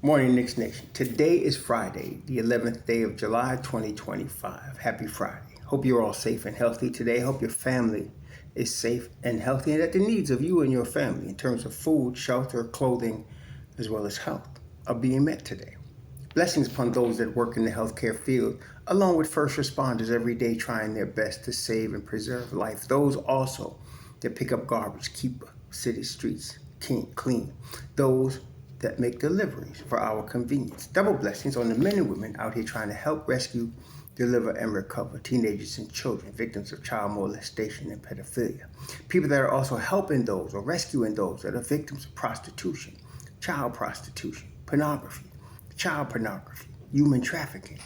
Morning, Knicks Nation. Today is Friday, the 11th day of July, 2025. Happy Friday. Hope you're all safe and healthy today. Hope your family is safe and healthy and that the needs of you and your family in terms of food, shelter, clothing, as well as health are being met today. Blessings upon those that work in the healthcare field, along with first responders every day trying their best to save and preserve life. Those also that pick up garbage, keep city streets clean. Those that make deliveries for our convenience. Double blessings on the men and women out here trying to help rescue, deliver, and recover teenagers and children, victims of child molestation and pedophilia. People that are also helping those or rescuing those that are victims of prostitution, child prostitution, pornography, child pornography, human trafficking,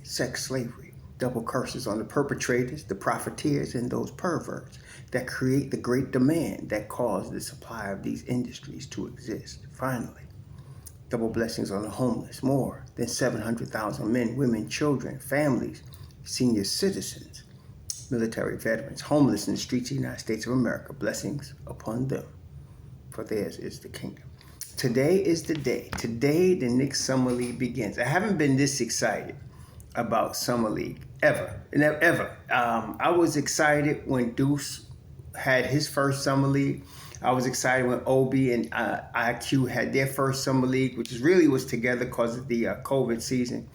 sex slavery. Double curses on the perpetrators, the profiteers, and those perverts that create the great demand that caused the supply of these industries to exist. Finally, double blessings on the homeless. More than 700,000 men, women, children, families, senior citizens, military veterans, homeless in the streets of the United States of America. Blessings upon them, for theirs is the kingdom. Today is the day. Today, the Knicks Summer League begins. I haven't been this excited about Summer League ever. I was excited when Deuce had his first Summer League. I was excited when Obi and IQ had their first Summer League, which really was together because of the COVID season.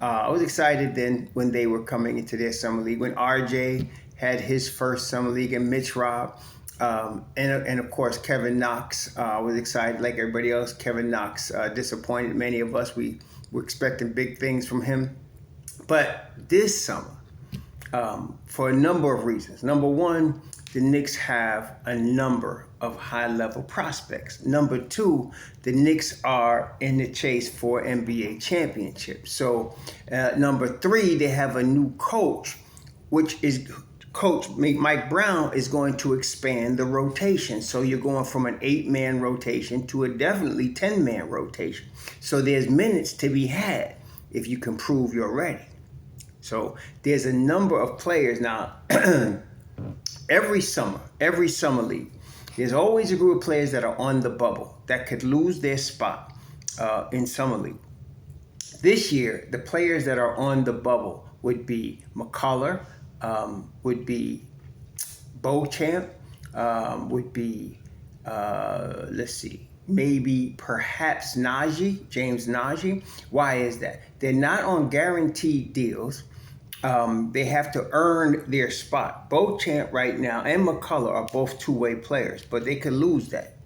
I was excited then when they were coming into their Summer League, when RJ had his first Summer League and Mitch Rob, and of course Kevin Knox. I was excited like everybody else. Kevin Knox disappointed many of us. We were expecting big things from him. But this summer, for a number of reasons. Number one, the Knicks have a number of high-level prospects. Number two, the Knicks are in the chase for NBA championships. So number three, they have a new coach, which is Coach Mike Brown is going to expand the rotation. So you're going from an 8-man rotation to a definitely 10-man rotation. So there's minutes to be had if you can prove you're ready. So there's a number of players now. Every summer league, there's always a group of players that are on the bubble that could lose their spot in summer league. This year, the players that are on the bubble would be McCullough, would be Beauchamp, would be, maybe perhaps James Najee. Why is that? They're not on guaranteed deals. They have to earn their spot. Beauchamp right now and McCullough are both two-way players, but they could lose that.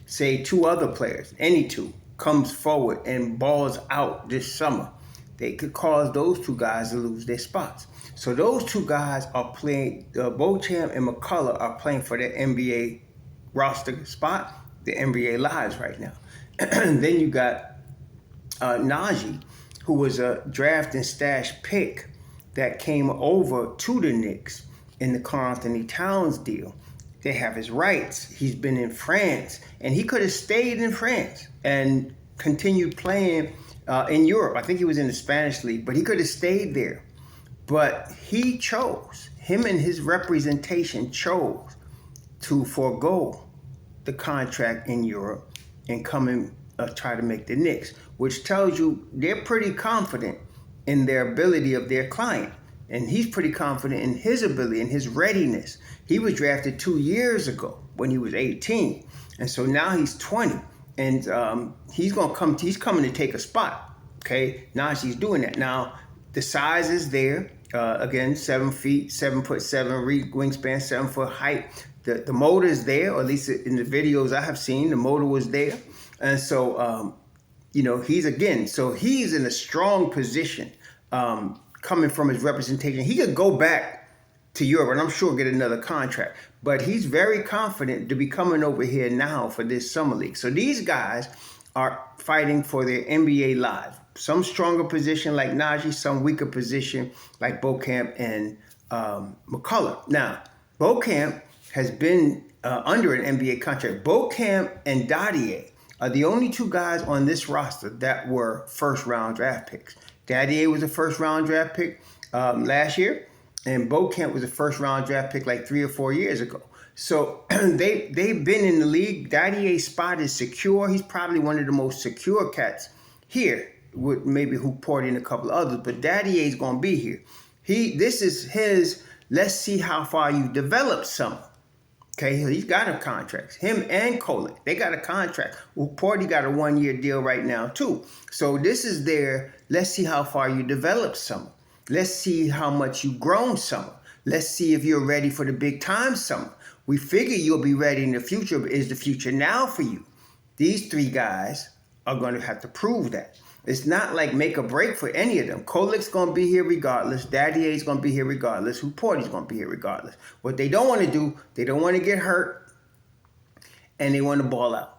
Say two other players, any two, comes forward and balls out this summer. They could cause those two guys to lose their spots. So those two guys are playing, Beauchamp and McCullough are playing for their NBA roster spot, the NBA lives right now. Then you got Najee, who was a draft and stash pick that came over to the Knicks in the Karl-Anthony Towns deal. They have his rights. He's been in France, and he could have stayed in France and continued playing in Europe. I think he was in the Spanish league, but he could have stayed there. But him and his representation chose to forego the contract in Europe and come and try to make the Knicks, which tells you they're pretty confident in their ability of their client. And he's pretty confident in his ability and his readiness. He was drafted 2 years ago when he was 18. And so now he's 20. And he's coming to take a spot. Okay, Najee's doing that. Now, the size is there. Again, 7 feet, 7'7" wingspan, 7 foot height. The motor is there, or at least in the videos I have seen, the motor was there. And so, he's in a strong position coming from his representation. He could go back to Europe and I'm sure get another contract, but he's very confident to be coming over here now for this summer league. So these guys are fighting for their NBA lives. Some stronger position like Najee, some weaker position like Beauchamp and McCullough. Now, Beauchamp has been under an NBA contract. Beauchamp and Dadier are the only two guys on this roster that were first-round draft picks. Dadier was a first-round draft pick last year, and Beauchamp was a first-round draft pick like 3 or 4 years ago. So they've been in the league. Dadier's spot is secure. He's probably one of the most secure cats here with maybe Hoop Porty and a couple of others, but Daddy A's going to be here. This is his, let's see how far you develop some. Okay, he's got a contract. Him and Kolek, they got a contract. Well, Porty got a 1-year deal right now too. So this is their, let's see how far you develop summer. Let's see how much you grown summer. Let's see if you're ready for the big time summer. We figure you'll be ready in the future, but is the future now for you? These three guys are going to have to prove that. It's not like make or break for any of them. Kolek's going to be here regardless. Daddy A's going to be here regardless. Hoop Porty's going to be here regardless. What they don't want to do, they don't want to get hurt, and they want to ball out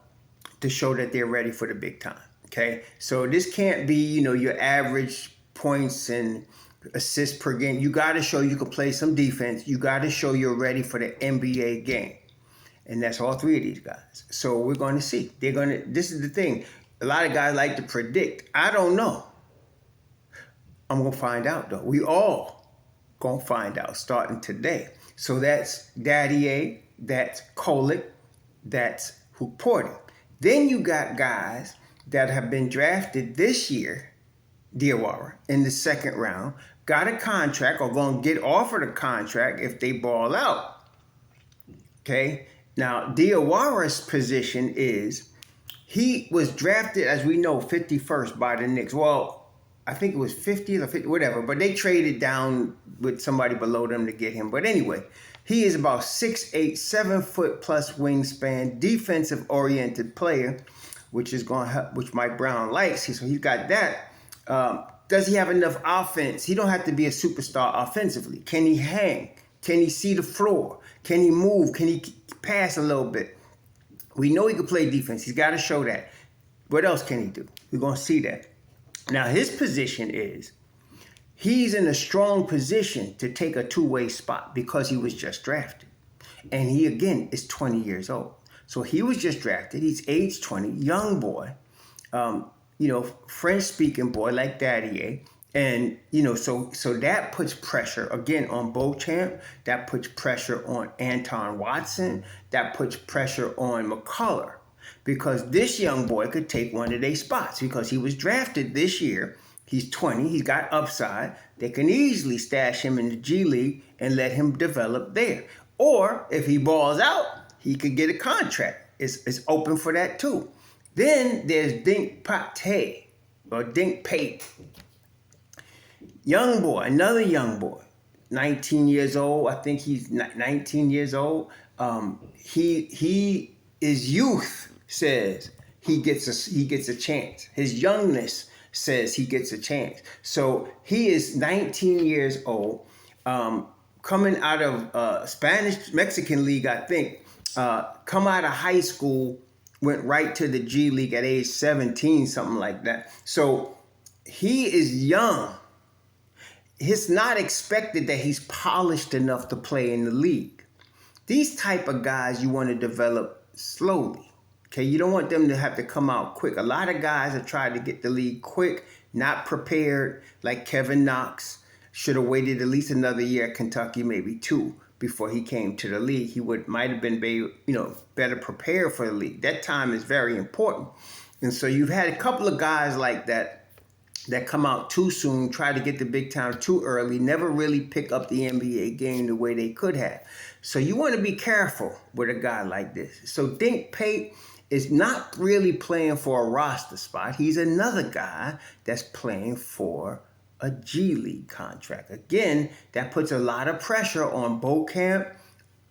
to show that they're ready for the big time. Okay? So this can't be, your average points and assists per game. You got to show you can play some defense. You got to show you're ready for the NBA game. And that's all three of these guys. So we're going to see. This is the thing. A lot of guys like to predict. I don't know. I'm going to find out, though. We all going to find out starting today. So that's Daddy A, that's Kolek, that's Hoop Porty. Then you got guys that have been drafted this year, Diawara, in the second round, got a contract or going to get offered a contract if they ball out. Okay? Now, Diawara's position is, he was drafted, as we know, 51st by the Knicks. Well, I think it was 50th or 50, whatever. But they traded down with somebody below them to get him. But anyway, he is about 6'8", 7-foot plus wingspan, defensive-oriented player, which is going to help, which Mike Brown likes. So he's got that. Does he have enough offense? He don't have to be a superstar offensively. Can he hang? Can he see the floor? Can he move? Can he pass a little bit? We know he can play defense. He's got to show that. What else can he do? We're going to see that. Now, his position is, he's in a strong position to take a two-way spot because he was just drafted. And he, again, is 20 years old. So he was just drafted. He's age 20, young boy, French-speaking boy like Daddy A. And, so that puts pressure, again, on Beauchamp. That puts pressure on Anton Watson. That puts pressure on McCullough. Because this young boy could take one of their spots because he was drafted this year. He's 20. He's got upside. They can easily stash him in the G League and let him develop there. Or if he balls out, he could get a contract. It's open for that too. Then there's Dink Pate or Dink Pate. Young boy, another young boy, 19 years old. I think he's 19 years old. He is youth says he gets a chance. His youngness says he gets a chance. So he is 19 years old, coming out of Spanish Mexican League, I think. Come out of high school, went right to the G League at age 17, something like that. So he is young. It's not expected that he's polished enough to play in the league. These type of guys you want to develop slowly. Okay, you don't want them to have to come out quick. A lot of guys have tried to get the league quick, not prepared, like Kevin Knox. Should have waited at least another year at Kentucky, maybe 2, before he came to the league. He might have been better prepared for the league. That time is very important. And so you've had a couple of guys like that come out too soon, try to get the big time too early, never really pick up the NBA game the way they could have. So you want to be careful with a guy like this. So Dink Pate is not really playing for a roster spot. He's another guy that's playing for a G League contract. Again, that puts a lot of pressure on Beauchamp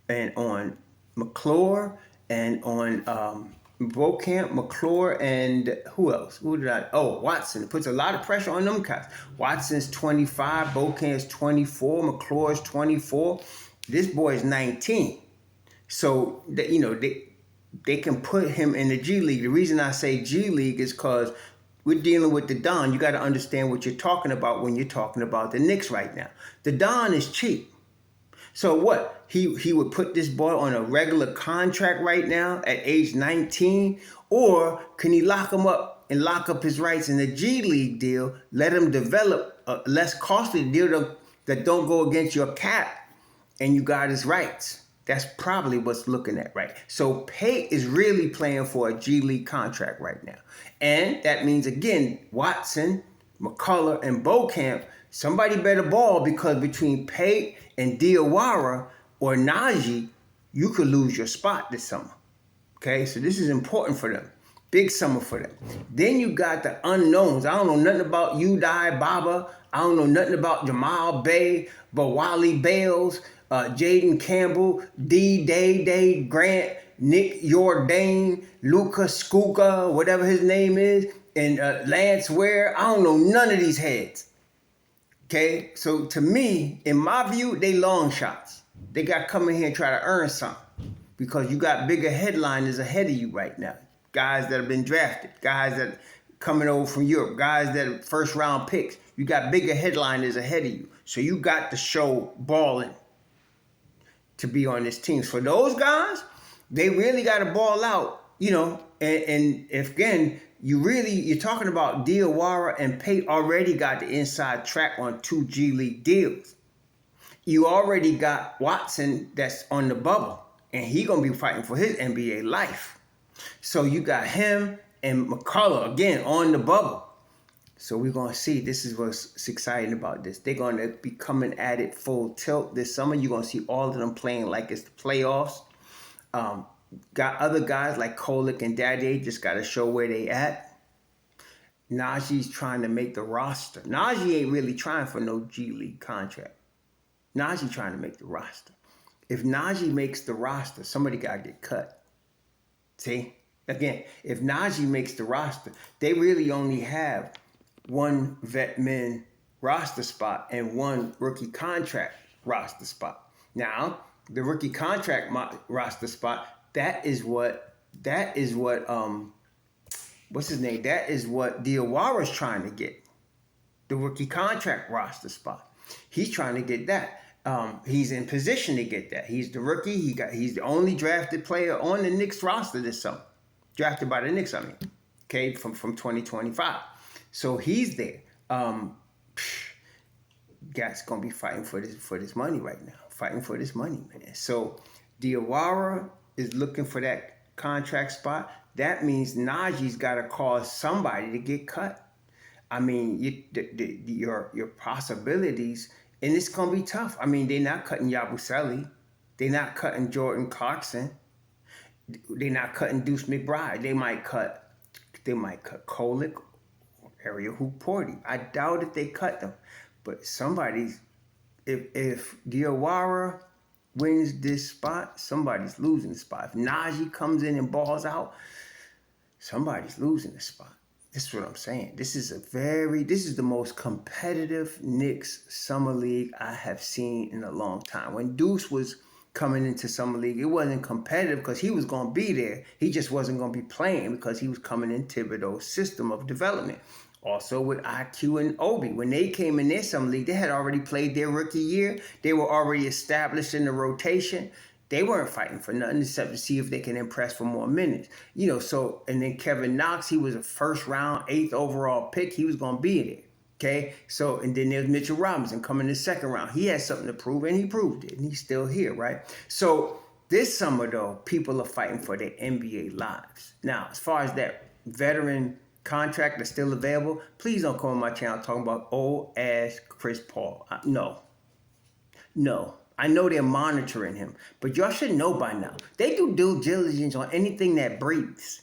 and on McClure and on Beauchamp, McClure, and who else? Watson. It puts a lot of pressure on them guys. Watson's 25, Beauchamp's 24, McClure's 24. This boy is 19. So, they can put him in the G League. The reason I say G League is because we're dealing with the Don. You got to understand what you're talking about when you're talking about the Knicks right now. The Don is cheap. So what? He would put this boy on a regular contract right now at age 19? Or can he lock him up and lock up his rights in the G League deal, let him develop a less costly deal that don't go against your cap, and you got his rights? That's probably what's looking at, right? So Pate is really playing for a G League contract right now. And that means, again, Watson, McCullough, and Beaucamp, somebody better ball, because between Pate and Diawara or Najee, you could lose your spot this summer. Okay, so this is important for them. Big summer for them. Then you got the unknowns. I don't know nothing about Udai Baba. I don't know nothing about Jamal Bay, Bawali Bales, Jaden Campbell, Day Grant, Nick Jordan, Lucas Skuka, whatever his name is, and Lance Ware. I don't know none of these heads. Okay, so to me, in my view, they long shots. They got to come in here and try to earn something, because you got bigger headliners ahead of you right now. Guys that have been drafted, guys that are coming over from Europe, guys that are first round picks. You got bigger headliners ahead of you. So you got to show balling to be on this team. For those guys, they really got to ball out, and if, again, you're talking about Diawara and Pate already got the inside track on 2 G League deals. You already got Watson that's on the bubble, and he going to be fighting for his NBA life. So you got him and McCullough, again, on the bubble. So we're going to see. This is what's exciting about this. They're going to be coming at it full tilt this summer. You're going to see all of them playing like it's the playoffs. Got other guys like Kolek and Daddy, just got to show where they at. Najee's trying to make the roster. Najee ain't really trying for no G League contract. Najee trying to make the roster. If Najee makes the roster, somebody got to get cut. See? Again, if Najee makes the roster, they really only have one vet min roster spot and one rookie contract roster spot. Now, the rookie contract roster spot, that is what what's his name? That is what Diawara's trying to get. The rookie contract roster spot. He's trying to get that. He's in position to get that. He's the rookie. He's the only drafted player on the Knicks roster this summer. Drafted by the Knicks, okay, from 2025. So he's there. Guys gonna be fighting for this money right now. Fighting for this money, man. So Diawara is looking for that contract spot. That means Najee's got to cause somebody to get cut. I mean, your possibilities, and it's gonna be tough. I mean, they're not cutting Yabusele. They're not cutting Jordan Clarkson. They're not cutting Deuce McBride. They might cut Kolek or Ariel Hooporti. I doubt if they cut them. But if Diawara wins this spot, somebody's losing the spot. If Najee comes in and balls out, somebody's losing the spot. This is what I'm saying. This is the most competitive Knicks Summer League I have seen in a long time. When Deuce was coming into Summer League, it wasn't competitive because he was going to be there. He just wasn't going to be playing because he was coming in Thibodeau's system of development. Also with IQ and Obi. When they came in their Summer League, they had already played their rookie year. They were already established in the rotation. They weren't fighting for nothing except to see if they can impress for more minutes. And then Kevin Knox, he was a first round, 8th overall pick. He was going to be there. Okay, and then there's Mitchell Robinson coming in the second round. He has something to prove, and he proved it, and he's still here, right? So this summer, though, people are fighting for their NBA lives. Now, as far as that veteran contract that's still available, please don't come on my channel talking about old-ass Chris Paul. No. I know they're monitoring him, but y'all should know by now. They do due diligence on anything that breathes.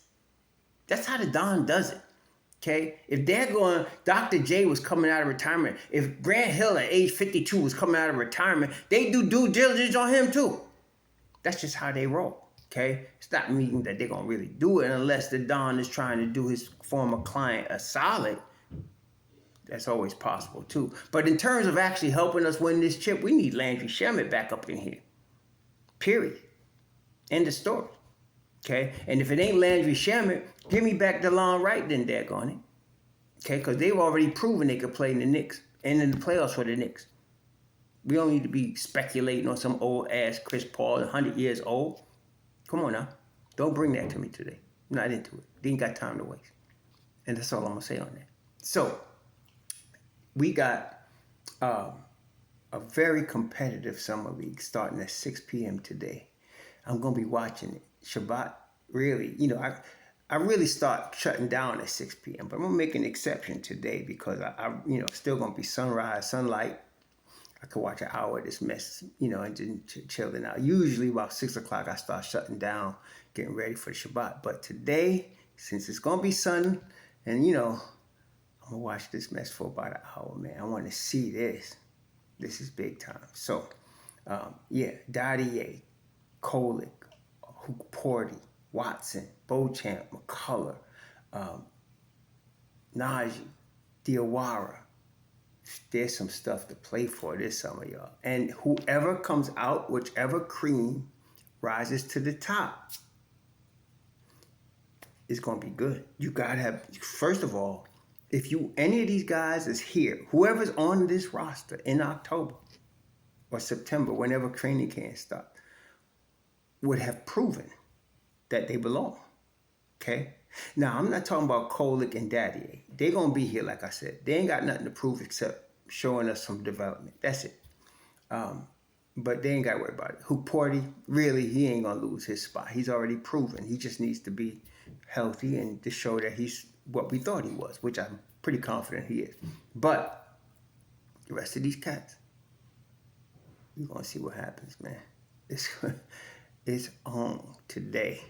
That's how the Don does it. Okay, if they're going, Dr. J was coming out of retirement. If Grant Hill at age 52 was coming out of retirement, they do due diligence on him too. That's just how they roll. Okay, it's not meaning that they're gonna really do it unless the Don is trying to do his former client a solid. That's always possible too. But in terms of actually helping us win this chip, we need Landry Shamet back up in here. Period. End of story. Okay, and if it ain't Landry Shamet, give me back DeLon Wright then, daggone it. Okay, because they've already proven they could play in the Knicks and in the playoffs for the Knicks. We don't need to be speculating on some old-ass Chris Paul, 100 years old. Come on now. Don't bring that to me today. I'm not into it. They ain't got time to waste. And that's all I'm going to say on that. So, we got a very competitive summer league starting at 6 p.m. today. I'm going to be watching it. Shabbat, really, I really start shutting down at 6 p.m., but I'm going to make an exception today because still going to be sunrise, sunlight. I could watch an hour of this mess, and then chilling out. Usually about 6 o'clock, I start shutting down, getting ready for the Shabbat. But today, since it's going to be sun, and, I'm going to watch this mess for about an hour, man. I want to see this. This is big time. So, Dadier, Kolick, Porty, Watson, Beauchamp, McCullough, Najee, Diawara. There's some stuff to play for this summer, y'all. And whoever comes out, whichever cream rises to the top, is going to be good. You got to have, first of all, if any of these guys is here, whoever's on this roster in October or September, whenever training camp starts, would have proven that they belong. Okay? Now, I'm not talking about Kolick and Dadier. They're going to be here, like I said. They ain't got nothing to prove except showing us some development. That's it. But they ain't got to worry about it. Porty, really, he ain't going to lose his spot. He's already proven. He just needs to be healthy and to show that he's what we thought he was, which I'm pretty confident he is. But the rest of these cats, you're going to see what happens, man. It's on today.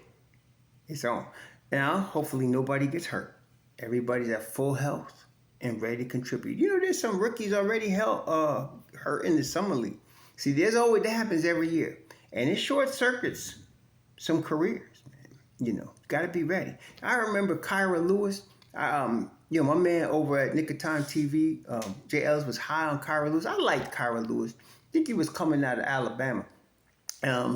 It's on. Now, hopefully nobody gets hurt. Everybody's at full health and ready to contribute. There's some rookies already hurt in the summer league. See, that happens every year. And it short circuits some careers, man. Got to be ready. I remember Kyra Lewis. My man over at Nick of Time TV, Jay Ellis, was high on Kyra Lewis. I liked Kyra Lewis. I think he was coming out of Alabama.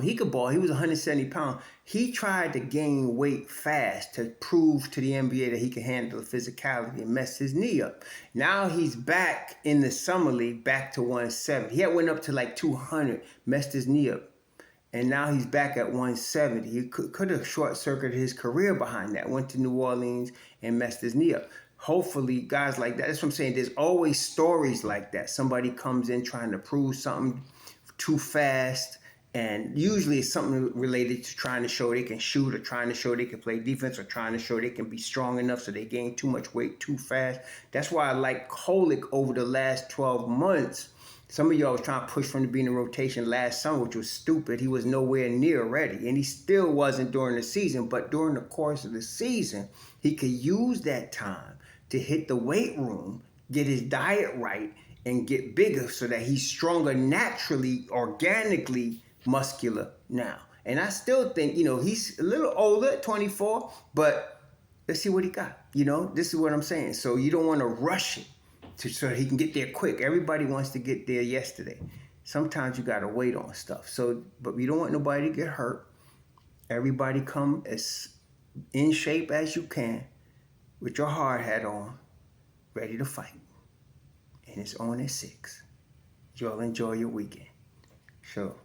He could ball. He was 170 pounds. He tried to gain weight fast to prove to the NBA that he could handle the physicality and messed his knee up. Now he's back in the summer league, back to 170. He had went up to like 200, messed his knee up. And now he's back at 170. He could have short-circuited his career behind that. Went to New Orleans and messed his knee up. Hopefully, guys like that. That's what I'm saying. There's always stories like that. Somebody comes in trying to prove something too fast. And usually it's something related to trying to show they can shoot or trying to show they can play defense or trying to show they can be strong enough so they gain too much weight too fast. That's why I like Kolick over the last 12 months. Some of y'all was trying to push for him to be in the rotation last summer, which was stupid. He was nowhere near ready, and he still wasn't during the season. But during the course of the season, he could use that time to hit the weight room, get his diet right, and get bigger so that he's stronger naturally, organically, muscular now. And I still think, he's a little older at 24, but let's see what he got. This is what I'm saying. So you don't want to rush it so he can get there quick. Everybody wants to get there yesterday. Sometimes you got to wait on stuff. But we don't want nobody to get hurt. Everybody come as in shape as you can with your hard hat on, ready to fight. And it's on at 6. Y'all enjoy your weekend. Sure.